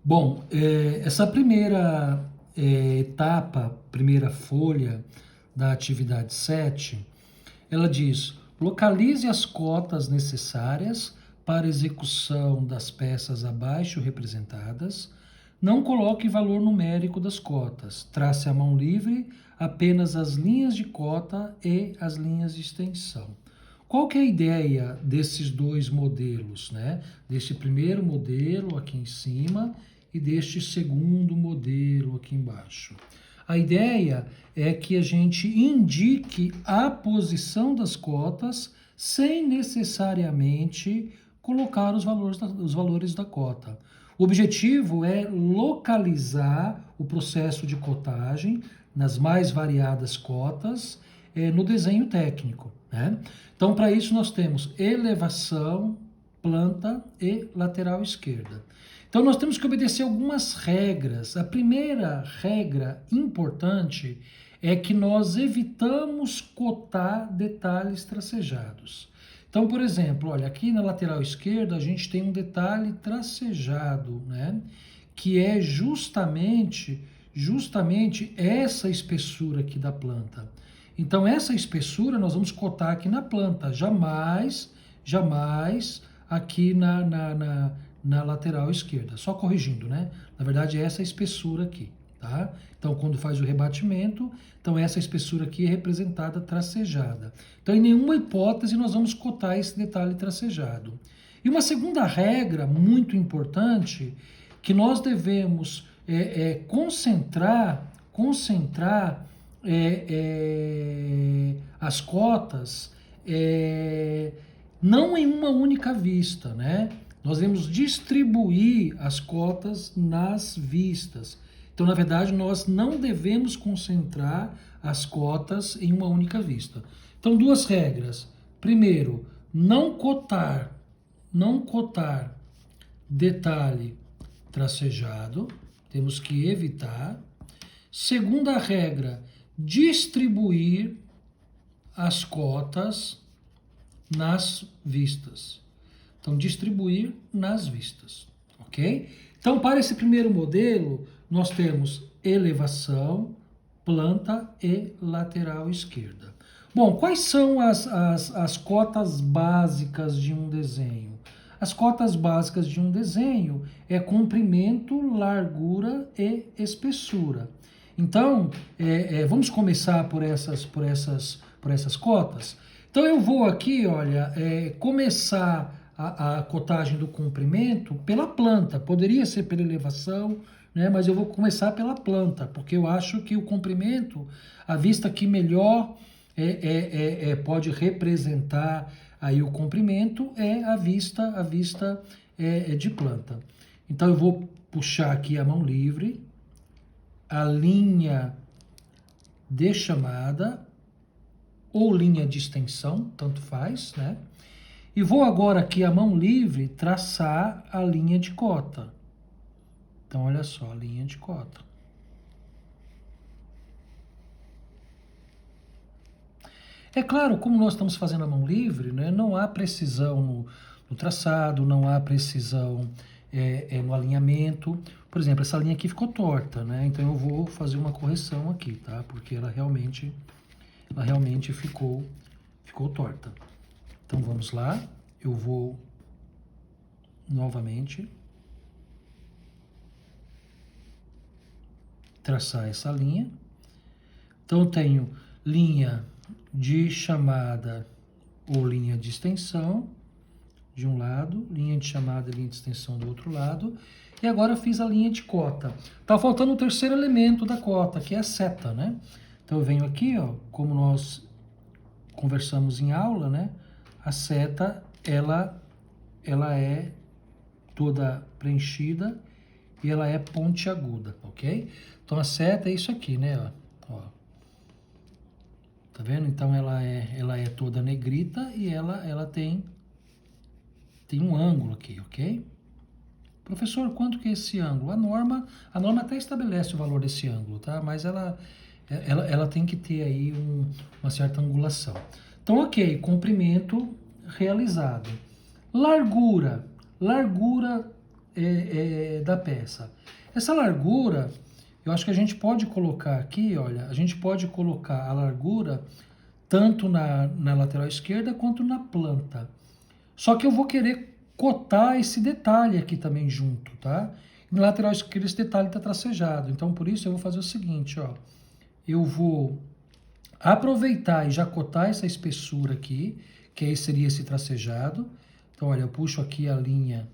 Bom, essa primeira etapa, primeira folha da atividade 7, ela diz: localize as cotas necessárias para execução das peças abaixo representadas. Não coloque valor numérico das cotas. Trace à mão livre apenas as linhas de cota e as linhas de extensão. Qual que é a ideia desses dois modelos, né? Deste primeiro modelo aqui em cima e deste segundo modelo aqui embaixo. A ideia é que a gente indique a posição das cotas sem necessariamente colocar os valores da cota. O objetivo é localizar o processo de cotagem nas mais variadas cotas no desenho técnico, né? Então, para isso, nós temos elevação, planta e lateral esquerda. Então, nós temos que obedecer algumas regras. A primeira regra importante é que nós evitamos cotar detalhes tracejados. Então, por exemplo, olha, aqui na lateral esquerda a gente tem um detalhe tracejado, né? Que é justamente essa espessura aqui da planta. Então, essa espessura nós vamos cotar aqui na planta, jamais aqui na lateral esquerda. Só corrigindo, né? Na verdade, é essa espessura aqui, tá? Então, quando faz o rebatimento, então essa espessura aqui é representada tracejada. Então, em nenhuma hipótese nós vamos cotar esse detalhe tracejado. E uma segunda regra muito importante que nós devemos concentrar as cotas não em uma única vista, né? Nós devemos distribuir as cotas nas vistas. Então, na verdade, nós não devemos concentrar as cotas em uma única vista. Então, duas regras. Primeiro, não cotar detalhe tracejado, temos que evitar. Segunda regra, distribuir as cotas nas vistas. Então, distribuir nas vistas, ok? Então, para esse primeiro modelo, nós temos elevação, planta e lateral esquerda. Bom, quais são as cotas básicas de um desenho? As cotas básicas de um desenho é comprimento, largura e espessura. Então, vamos começar por essas cotas. Então, eu vou aqui, olha, começar a cotagem do comprimento pela planta. Poderia ser pela elevação, né? Mas eu vou começar pela planta, porque eu acho que o comprimento, a vista que melhor pode representar aí o comprimento é a vista de planta. Então eu vou puxar aqui a mão livre, a linha de chamada ou linha de extensão, tanto faz, né? E vou agora aqui a mão livre traçar a linha de cota. Então olha só, a linha de cota. É claro, como nós estamos fazendo a mão livre, né, não há precisão no traçado, não há precisão no alinhamento. Por exemplo, essa linha aqui ficou torta, né? Então eu vou fazer uma correção aqui, tá? Porque ela realmente ficou torta. Então vamos lá, eu vou novamente traçar essa linha. Então eu tenho linha de chamada ou linha de extensão de um lado, linha de chamada e linha de extensão do outro lado, e agora eu fiz a linha de cota. Tá faltando o terceiro elemento da cota, que é a seta, né? Então eu venho aqui, ó, como nós conversamos em aula, né? A seta, ela é toda preenchida e ela é pontiaguda, ok? Então a seta é isso aqui, né? Ó. Tá vendo? Então ela é toda negrita e ela tem um ângulo aqui, ok? Professor, quanto que é esse ângulo? A norma até estabelece o valor desse ângulo, tá? Mas ela tem que ter aí uma certa angulação. Então, ok, comprimento realizado. Largura da peça. Essa largura, eu acho que a gente pode colocar aqui, olha, a gente pode colocar a largura tanto na lateral esquerda quanto na planta. Só que eu vou querer cotar esse detalhe aqui também junto, tá? Na lateral esquerda esse detalhe está tracejado, então por isso eu vou fazer o seguinte, ó. Eu vou aproveitar e já cotar essa espessura aqui, que aí seria esse tracejado. Então, olha, eu puxo aqui a linha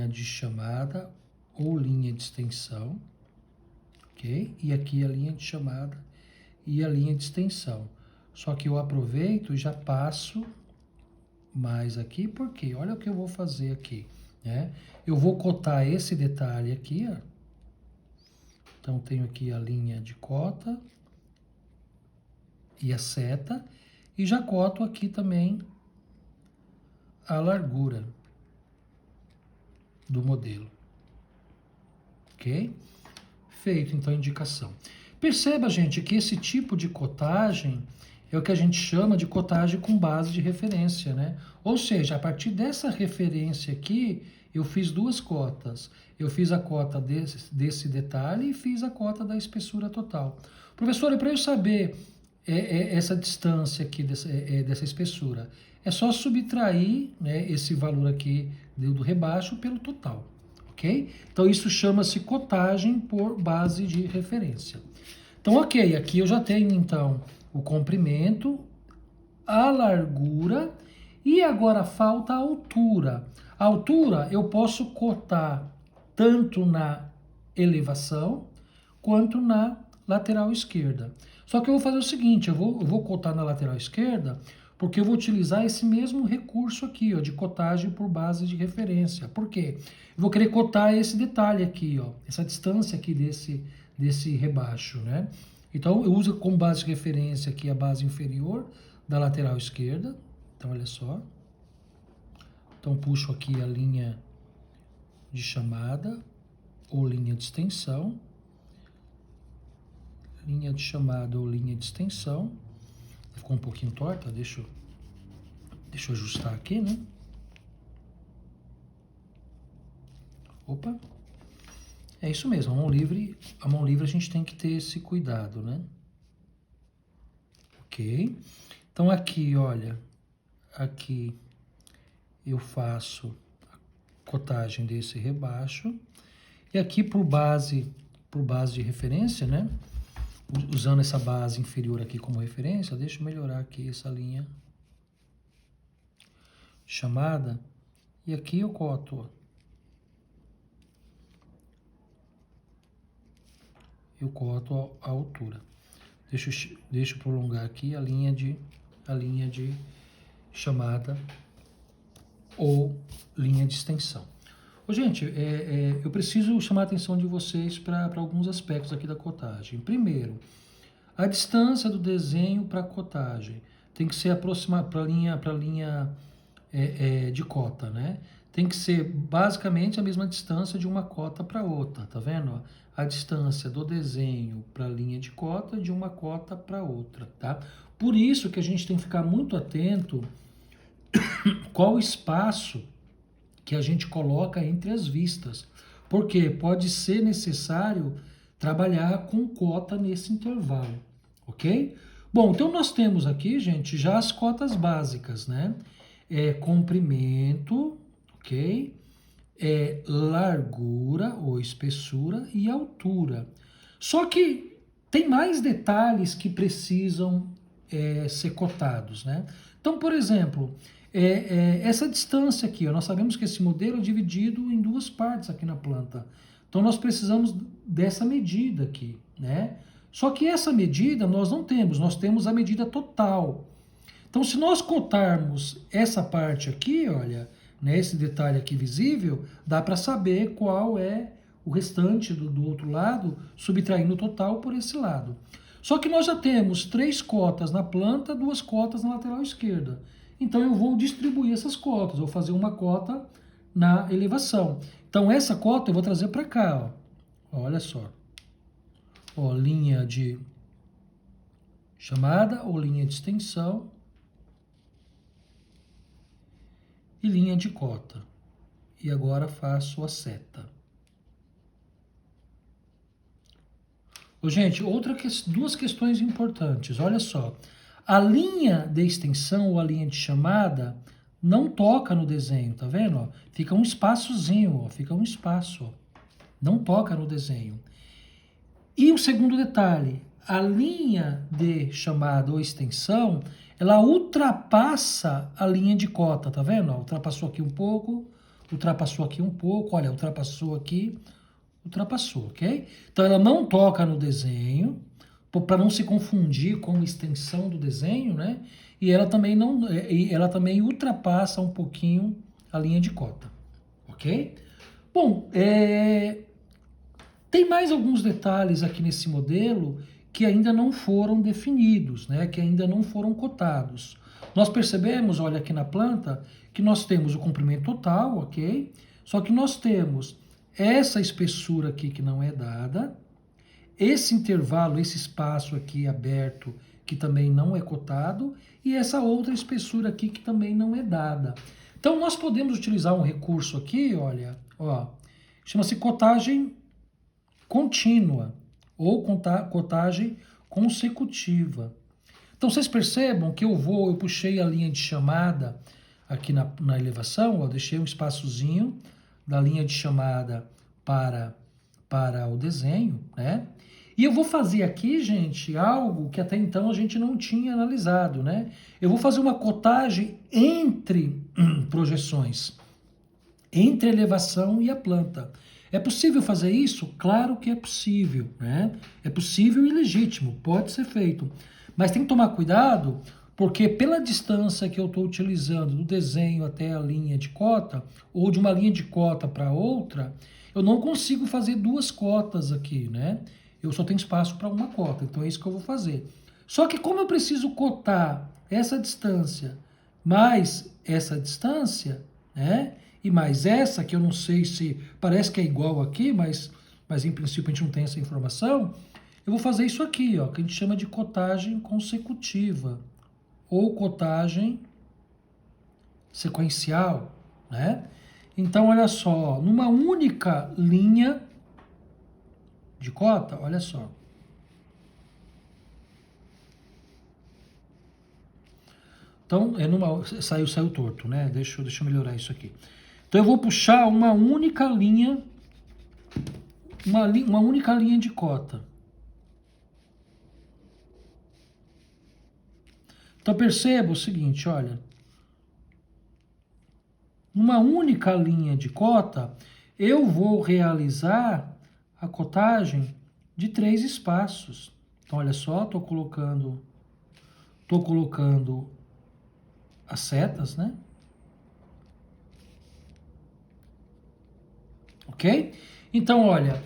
de chamada ou linha de extensão, ok? E aqui a linha de chamada e a linha de extensão. Só que eu aproveito e já passo mais aqui, porque olha o que eu vou fazer aqui, né? Eu vou cotar esse detalhe aqui, ó. Então, tenho aqui a linha de cota e a seta, e já coto aqui também a largura do modelo, ok? Feito, então, a indicação. Perceba, gente, que esse tipo de cotagem é o que a gente chama de cotagem com base de referência, né? Ou seja, a partir dessa referência aqui, eu fiz duas cotas. Eu fiz a cota desse detalhe e fiz a cota da espessura total. Professor, para eu saber essa distância aqui dessa espessura, é só subtrair, né, esse valor aqui do rebaixo pelo total, ok? Então, isso chama-se cotagem por base de referência. Então, ok, aqui eu já tenho, então, o comprimento, a largura e agora falta a altura. A altura eu posso cotar tanto na elevação quanto na lateral esquerda. Só que eu vou fazer o seguinte, eu vou cotar na lateral esquerda porque eu vou utilizar esse mesmo recurso aqui, ó, de cotagem por base de referência. Por quê? Eu vou querer cotar esse detalhe aqui, ó, essa distância aqui desse rebaixo, né? Então, eu uso como base de referência aqui a base inferior da lateral esquerda. Então, olha só. Então, puxo aqui a linha de chamada ou linha de extensão. Linha de chamada ou linha de extensão. Ficou um pouquinho torta, deixa eu ajustar aqui, né? Opa. É isso mesmo, a mão livre a gente tem que ter esse cuidado, né? Ok. Então aqui, olha, aqui eu faço a cotagem desse rebaixo. E aqui por base de referência, né? Usando essa base inferior aqui como referência, deixa eu melhorar aqui essa linha chamada. E aqui eu coto, ó. Eu coto a altura. Deixa eu prolongar aqui a linha de chamada ou linha de extensão. Ô, gente, eu preciso chamar a atenção de vocês para alguns aspectos aqui da cotagem. Primeiro, a distância do desenho para a cotagem tem que ser aproximada para a linha de cota, né? Tem que ser basicamente a mesma distância de uma cota para outra, tá vendo? A distância do desenho para a linha de cota de uma cota para outra, tá? Por isso que a gente tem que ficar muito atento qual o espaço que a gente coloca entre as vistas, porque pode ser necessário trabalhar com cota nesse intervalo, ok? Bom, então nós temos aqui, gente, já as cotas básicas, né? Comprimento, ok? Largura ou espessura e altura. Só que tem mais detalhes que precisam ser cotados, né? Então, por exemplo, essa distância aqui, ó, nós sabemos que esse modelo é dividido em duas partes aqui na planta. Então, nós precisamos dessa medida aqui, né? Só que essa medida nós não temos, nós temos a medida total. Então, se nós cotarmos essa parte aqui, olha, né, esse detalhe aqui visível, dá para saber qual é o restante do outro lado, subtraindo o total por esse lado. Só que nós já temos 3 cotas na planta, 2 cotas na lateral esquerda. Então, eu vou distribuir essas cotas, vou fazer uma cota na elevação. Então, essa cota eu vou trazer para cá, ó. Olha só. Ó, linha de chamada ou linha de extensão e linha de cota. e agora faço a seta. Ô, gente, duas questões importantes, olha só. A linha de extensão ou a linha de chamada não toca no desenho, tá vendo? Ó, fica um espaçozinho, ó, fica um espaço, ó. Não toca no desenho. E o segundo detalhe, a linha de chamada ou extensão, ela ultrapassa a linha de cota, tá vendo? Ultrapassou aqui um pouco, ultrapassou aqui um pouco, olha, ultrapassou aqui, ultrapassou, ok? Então ela não toca no desenho, para não se confundir com a extensão do desenho, né? E ela também não, ela também ultrapassa um pouquinho a linha de cota, ok? Bom, tem mais alguns detalhes aqui nesse modelo que ainda não foram definidos, né? Que ainda não foram cotados. Nós percebemos, olha aqui na planta, que nós temos o comprimento total, ok? Só que nós temos essa espessura aqui que não é dada, esse intervalo, esse espaço aqui aberto, que também não é cotado, e essa outra espessura aqui que também não é dada. Então, nós podemos utilizar um recurso aqui, olha, ó, chama-se cotagem contínua ou cotagem consecutiva. Então, vocês percebam que eu puxei a linha de chamada aqui na elevação, ó, deixei um espaçozinho da linha de chamada para o desenho, né? E eu vou fazer aqui, gente, algo que até então a gente não tinha analisado, né? Eu vou fazer uma cotagem entre projeções, entre a elevação e a planta. É possível fazer isso? Claro que é possível, né? É possível e legítimo, pode ser feito. Mas tem que tomar cuidado, porque pela distância que eu estou utilizando do desenho até a linha de cota, ou de uma linha de cota para outra, eu não consigo fazer duas cotas aqui, né? Eu só tenho espaço para uma cota, então é isso que eu vou fazer. Só que como eu preciso cotar essa distância mais essa distância, né? E mais essa, que eu não sei se parece que é igual aqui, mas em princípio a gente não tem essa informação, eu vou fazer isso aqui, ó, que a gente chama de cotagem consecutiva ou cotagem sequencial, né? Então, olha só, numa única linha de cota, olha só. Então, saiu torto, né? Deixa eu melhorar isso aqui. Então, eu vou puxar uma única linha, uma única linha de cota. Então, perceba o seguinte, olha. Numa única linha de cota, eu vou realizar a cotagem de 3 espaços. Então, olha só, estou colocando as setas, né? Ok? Então, olha,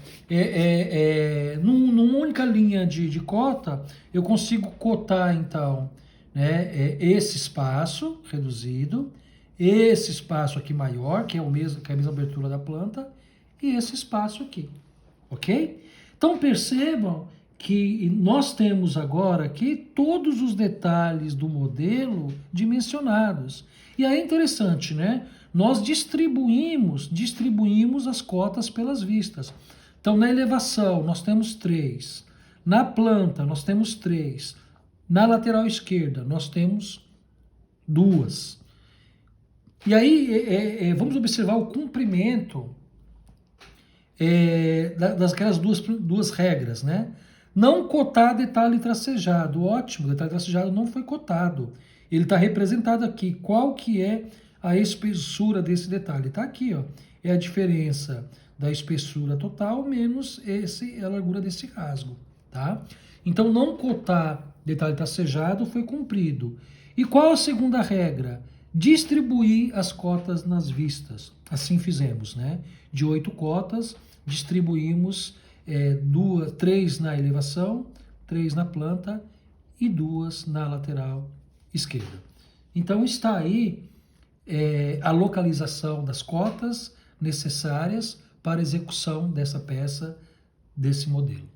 numa única linha de cota, eu consigo cotar, então, né, esse espaço reduzido, esse espaço aqui maior, que é que é a mesma abertura da planta, e esse espaço aqui, ok? Então, percebam que nós temos agora aqui todos os detalhes do modelo dimensionados. E aí é interessante, né? Nós distribuímos as cotas pelas vistas. Então, na elevação, nós temos 3. Na planta, nós temos 3. Na lateral esquerda, nós temos 2. E aí, vamos observar o cumprimento daquelas duas regras, né? Não cotar detalhe tracejado. Ótimo, detalhe tracejado não foi cotado. Ele está representado aqui. Qual que é a espessura desse detalhe? Está aqui, ó. É a diferença da espessura total menos a largura desse rasgo, tá? Então, não cotar detalhe tracejado foi cumprido. E qual a segunda regra? Distribuir as cotas nas vistas. Assim fizemos, né? De 8 cotas, distribuímos 3 na elevação, 3 na planta e 2 na lateral esquerda. Então está aí a localização das cotas necessárias para a execução dessa peça, desse modelo.